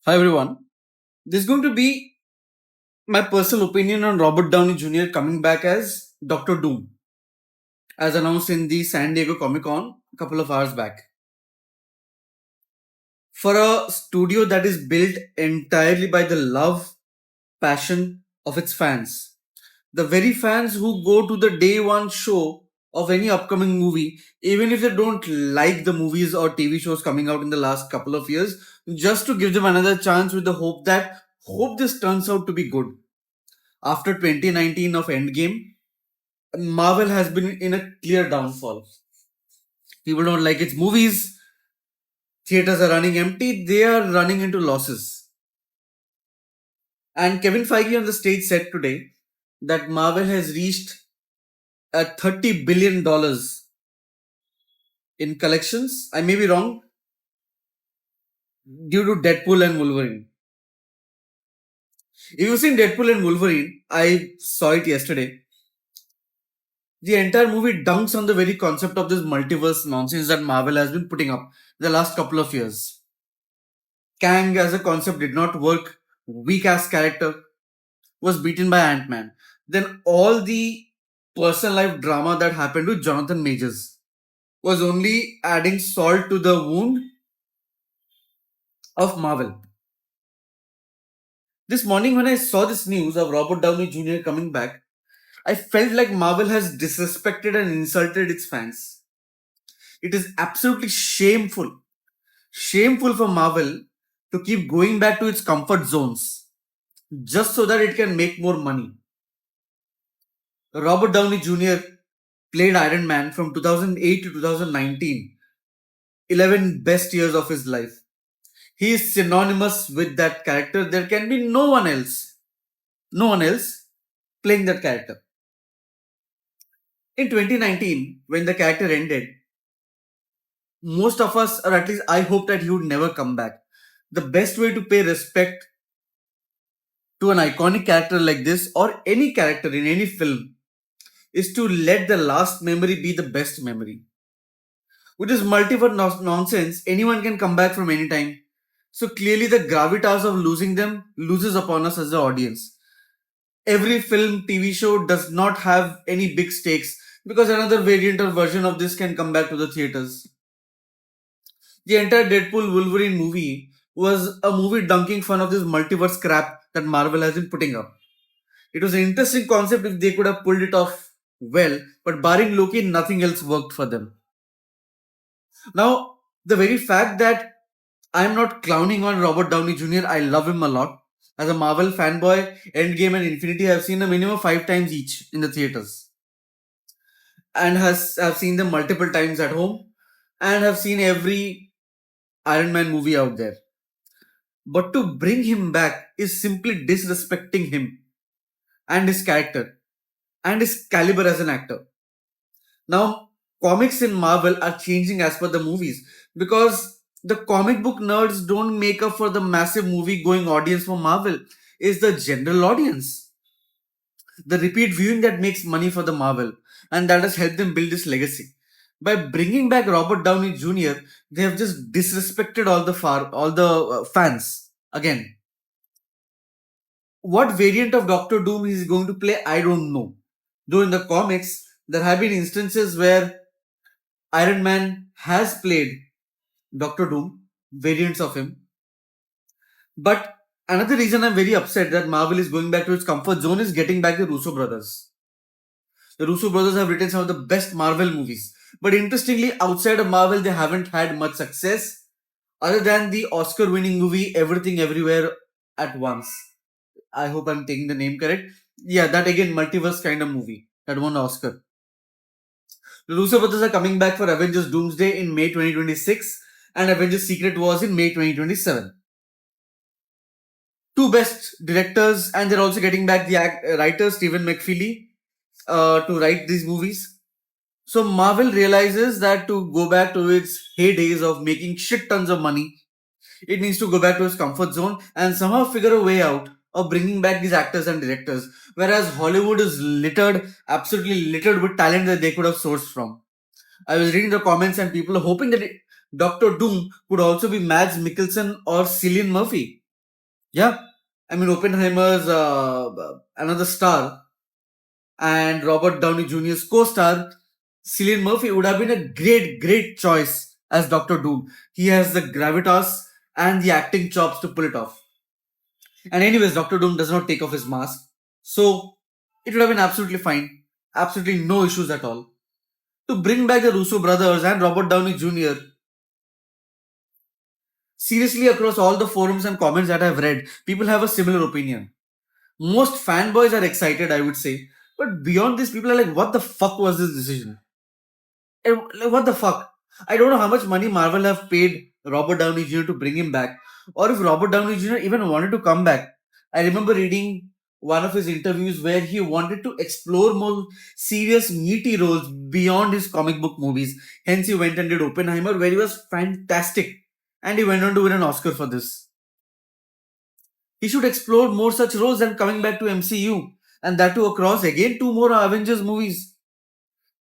Hi everyone. This is going to be my personal opinion on Robert Downey Jr. coming back as Doctor Doom, as announced in the San Diego Comic Con a couple of hours back. For a studio that is built entirely by the love, passion of its fans, the very fans who go to the day one show of any upcoming movie, even if they don't like the movies or TV shows coming out in the last couple of years, just to give them another chance with the hope this turns out to be good. After 2019 of Endgame, Marvel has been in a clear downfall. People don't like its movies, theaters are running empty, they are running into losses. And Kevin Feige on the stage said today that Marvel has reached a $30 billion in collections. I may be wrong, due to Deadpool and Wolverine. If you've seen Deadpool and Wolverine, I saw it yesterday. The entire movie dunks on the very concept of this multiverse nonsense that Marvel has been putting up the last couple of years. Kang as a concept did not work, weak ass character, was beaten by Ant-Man. Then all the personal life drama that happened to Jonathan Majors was only adding salt to the wound of Marvel. This morning when I saw this news of Robert Downey Jr. coming back, I felt like Marvel has disrespected and insulted its fans. It is absolutely shameful. Shameful for Marvel to keep going back to its comfort zones just so that it can make more money. Robert Downey Jr. played Iron Man from 2008 to 2019, 11 best years of his life. He is synonymous with that character. There can be no one else playing that character. In 2019, when the character ended, most of us, or at least I hope that he would never come back. The best way to pay respect to an iconic character like this or any character in any film is to let the last memory be the best memory. With this multiverse nonsense, anyone can come back from any time. So clearly, the gravitas of losing them loses upon us as the audience. Every film, TV show does not have any big stakes because another variant or version of this can come back to the theaters. The entire Deadpool Wolverine movie was a movie dunking fun of this multiverse crap that Marvel has been putting up. It was an interesting concept if they could have pulled it off well, but barring Loki, nothing else worked for them. Now, the very fact that I'm not clowning on Robert Downey Jr., I love him a lot. As a Marvel fanboy, Endgame and Infinity I've seen a minimum of 5 times each in the theaters. And have seen them multiple times at home and have seen every Iron Man movie out there. But to bring him back is simply disrespecting him and his character and his caliber as an actor. Now, comics in Marvel are changing as per the movies because the comic book nerds don't make up for the massive movie going audience for Marvel. It's the general audience. The repeat viewing that makes money for the Marvel, and that has helped them build this legacy. By bringing back Robert Downey Jr., they have just disrespected all the fans again. What variant of Doctor Doom he is going to play, I don't know. Though in the comics, there have been instances where Iron Man has played Doctor Doom, variants of him. But another reason I'm very upset that Marvel is going back to its comfort zone is getting back the Russo brothers. The Russo brothers have written some of the best Marvel movies. But interestingly, outside of Marvel, they haven't had much success other than the Oscar winning movie Everything Everywhere at Once. I hope I'm taking the name correct. Yeah, that again, multiverse kind of movie that won the Oscar. The Russo brothers are coming back for Avengers Doomsday in May 2026 and Avengers Secret Wars in May 2027. Two best directors, and they're also getting back the writer Stephen McFeely to write these movies. So Marvel realizes that to go back to its heydays of making shit tons of money, it needs to go back to its comfort zone and somehow figure a way out of bringing back these actors and directors. Whereas Hollywood is absolutely littered with talent that they could have sourced from. I was reading the comments and people are hoping that Doctor Doom could also be Mads Mikkelsen or Cillian Murphy. Yeah, I mean Oppenheimer's another star and Robert Downey Jr.'s co-star Cillian Murphy would have been a great choice as Doctor Doom. He has the gravitas and the acting chops to pull it off. And anyways, Doctor Doom does not take off his mask, so it would have been absolutely fine, absolutely no issues at all. To bring back the Russo brothers and Robert Downey Jr., seriously, across all the forums and comments that I've read, people have a similar opinion. Most fanboys are excited, I would say, but beyond this, people are like, what the fuck was this decision? Like, what the fuck? I don't know how much money Marvel have paid Robert Downey Jr. to bring him back, or if Robert Downey Jr. even wanted to come back. I remember reading one of his interviews where he wanted to explore more serious, meaty roles beyond his comic book movies. Hence, he went and did Oppenheimer, where he was fantastic, and he went on to win an Oscar for this. He should explore more such roles than coming back to MCU, and that too across again two more Avengers movies.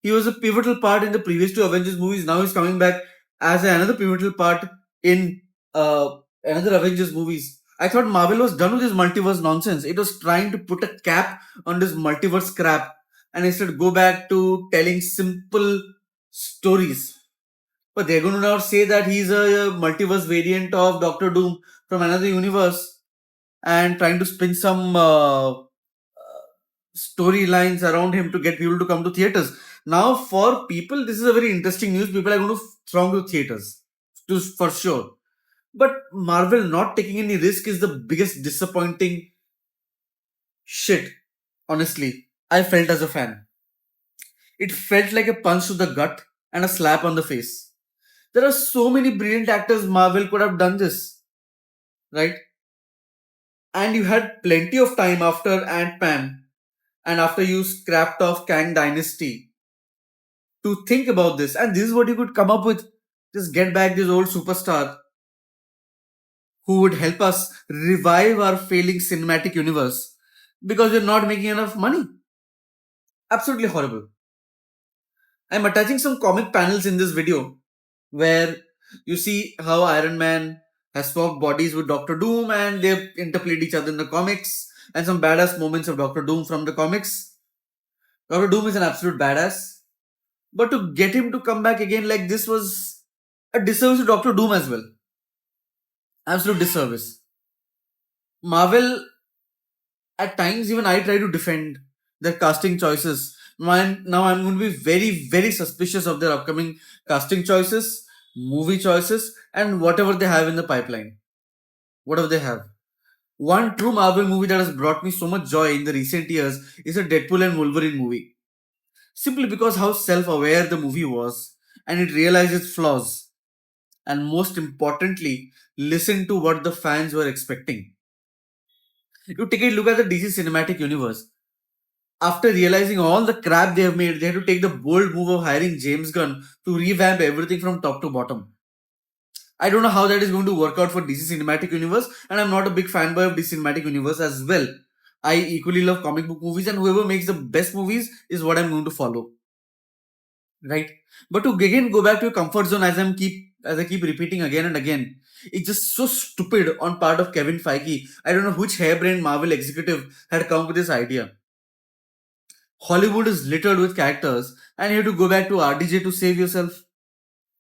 He was a pivotal part in the previous two Avengers movies. Now he's coming back as another pivotal part in another Avengers movies. I thought Marvel was done with this multiverse nonsense. It was trying to put a cap on this multiverse crap and instead go back to telling simple stories. But they're going to now say that he's a multiverse variant of Doctor Doom from another universe and trying to spin some storylines around him to get people to come to theaters. Now, for people, this is a very interesting news. People are going to throng to theaters, for sure. But Marvel not taking any risk is the biggest disappointing shit, honestly, I felt as a fan. It felt like a punch to the gut and a slap on the face. There are so many brilliant actors Marvel could have done this, right? And you had plenty of time after Ant-Man and after you scrapped off Kang Dynasty to think about this. And this is what you could come up with. Just get back this old superstar who would help us revive our failing cinematic universe because we're not making enough money. Absolutely horrible. I'm attaching some comic panels in this video where you see how Iron Man has swapped bodies with Doctor Doom and they interplayed each other in the comics and some badass moments of Doctor Doom from the comics. Doctor Doom is an absolute badass. But to get him to come back again like this was a disservice to Doctor Doom as well. Absolute disservice. Marvel, at times, even I try to defend their casting choices. Now I'm going to be very suspicious of their upcoming casting choices, movie choices, and whatever they have in the pipeline. Whatever they have. One true Marvel movie that has brought me so much joy in the recent years is a Deadpool and Wolverine movie. Simply because how self aware the movie was and it realized its flaws. And most importantly, listen to what the fans were expecting. You take a look at the DC Cinematic Universe. After realizing all the crap they have made, they had to take the bold move of hiring James Gunn to revamp everything from top to bottom. I don't know how that is going to work out for DC Cinematic Universe, and I'm not a big fanboy of DC Cinematic Universe as well. I equally love comic book movies, and whoever makes the best movies is what I'm going to follow. Right? But to again go back to your comfort zone as I keep repeating again and again, it's just so stupid on part of Kevin Feige. I don't know which harebrained Marvel executive had come up with this idea. Hollywood is littered with characters, and you have to go back to RDJ to save yourself.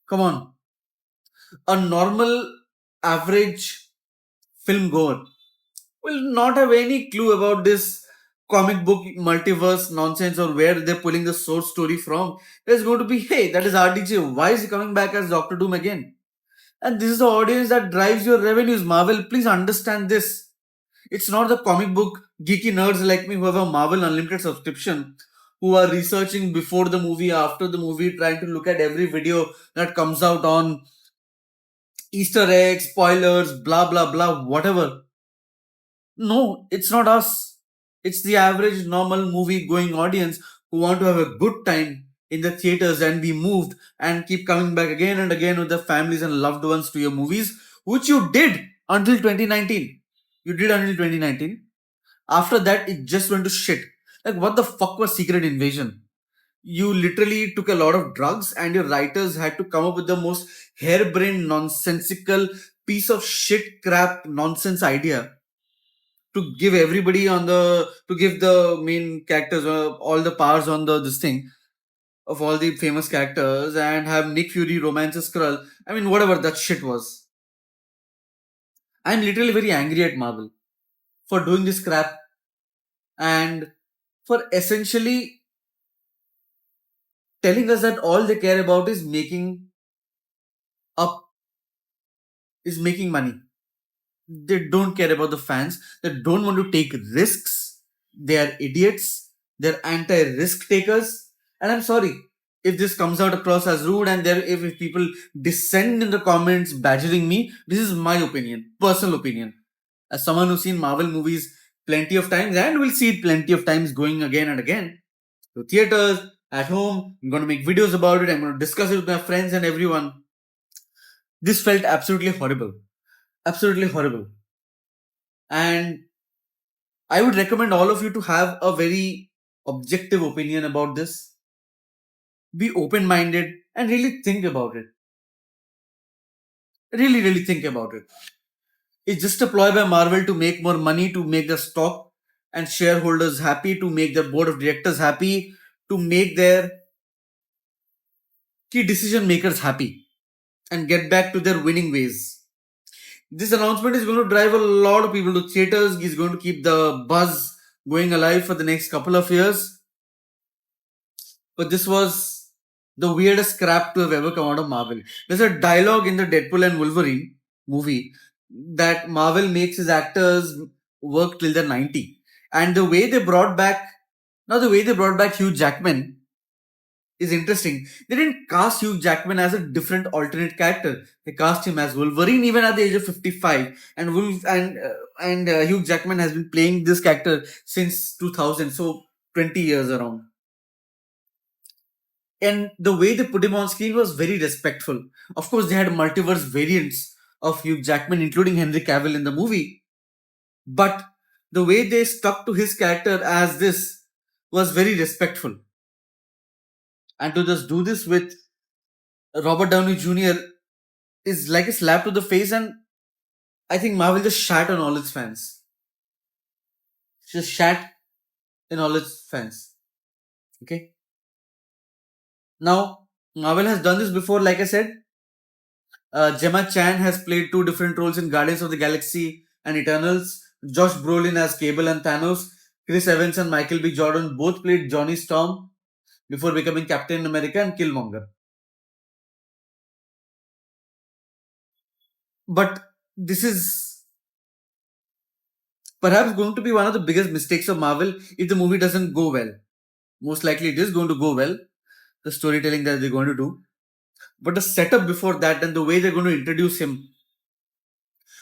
Come on. A normal, average film goer will not have any clue about this comic book multiverse nonsense or where they're pulling the source story from. There's going to be, hey, that is RDJ. Why is he coming back as Doctor Doom again? And this is the audience that drives your revenues. Marvel, please understand this. It's not the comic book geeky nerds like me who have a Marvel Unlimited subscription who are researching before the movie, after the movie, trying to look at every video that comes out on Easter eggs, spoilers, blah blah blah, whatever. No, it's not us. It's the average normal movie going audience who want to have a good time in the theaters and be moved and keep coming back again and again with their families and loved ones to your movies, which you did until 2019. You did until 2019. After that, it just went to shit. Like, what the fuck was Secret Invasion? You literally took a lot of drugs and your writers had to come up with the most harebrained, nonsensical piece of shit crap nonsense idea to give everybody on the to give the main characters all the powers on the this thing of all the famous characters and have Nick Fury romance a Skrull. I mean, whatever that shit was. I'm literally very angry at Marvel for doing this crap and for essentially telling us that all they care about up is making money. They don't care about the fans. They don't want to take risks. They are idiots. They're anti-risk takers. And I'm sorry if this comes out across as rude and if people descend in the comments badgering me. This is my opinion, personal opinion. As someone who's seen Marvel movies plenty of times and will see it plenty of times going again and again to theaters, at home. I'm going to make videos about it. I'm going to discuss it with my friends and everyone. This felt absolutely horrible. Absolutely horrible. And I would recommend all of you to have a very objective opinion about this. Be open minded and really think about it. Really, really think about it. It's just a ploy by Marvel to make more money, to make the stock and shareholders happy, to make the board of directors happy, to make their key decision makers happy and get back to their winning ways. This announcement is going to drive a lot of people to theaters. It's going to keep the buzz going alive for the next couple of years. But this was the weirdest crap to have ever come out of Marvel. There's a dialogue in the Deadpool and Wolverine movie that Marvel makes his actors work till they're 90. And the way they brought back, Hugh Jackman is interesting. They didn't cast Hugh Jackman as a different alternate character. They cast him as Wolverine even at the age of 55. And Hugh Jackman has been playing this character since 2000, so 20 years around. And the way they put him on screen was very respectful. Of course, they had multiverse variants of Hugh Jackman, including Henry Cavill in the movie. But the way they stuck to his character as this was very respectful. And to just do this with Robert Downey Jr. is like a slap to the face, and I think Marvel just shat on all its fans. Just shat in all its fans. Okay? Now, Marvel has done this before, like I said. Gemma Chan has played two different roles in Guardians of the Galaxy and Eternals. Josh Brolin as Cable and Thanos. Chris Evans and Michael B. Jordan both played Johnny Storm before becoming Captain America and Killmonger. But this is perhaps going to be one of the biggest mistakes of Marvel if the movie doesn't go well. Most likely it is going to go well, the storytelling that they're going to do. But the setup before that and the way they're going to introduce him,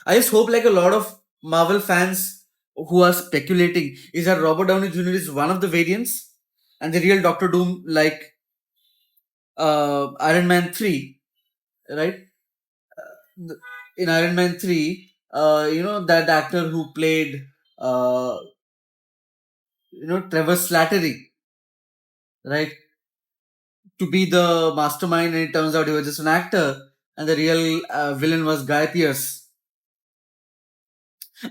I just hope, like a lot of Marvel fans who are speculating, is that Robert Downey Jr. is one of the variants and the real Doctor Doom, like Iron Man 3, right? In Iron Man 3, that actor who played, Trevor Slattery, right? To be the mastermind, and it turns out he was just an actor, and the real villain was Guy Pearce.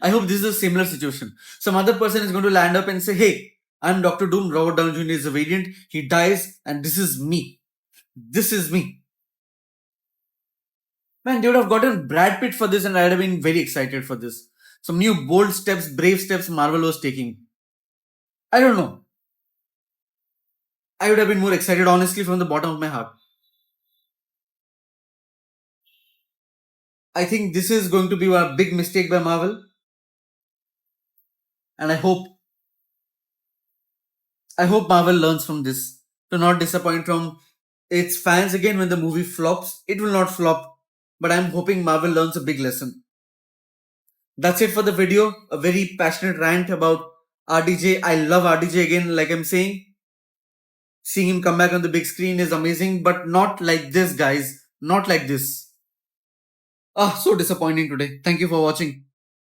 I hope this is a similar situation. Some other person is going to land up and say, "Hey, I'm Doctor Doom. Robert Downey Jr. is a variant. He dies, and this is me. This is me." Man, they would have gotten Brad Pitt for this, and I'd have been very excited for this. Some new bold steps, brave steps Marvel was taking. I don't know. I would have been more excited, honestly, from the bottom of my heart. I think this is going to be a big mistake by Marvel. And I hope Marvel learns from this to not disappoint from its fans again when the movie flops. It will not flop, but I'm hoping Marvel learns a big lesson. That's it for the video. A very passionate rant about RDJ. I love RDJ again, like I'm saying. Seeing him come back on the big screen is amazing, but not like this, guys. Not like this. So disappointing today. Thank you for watching.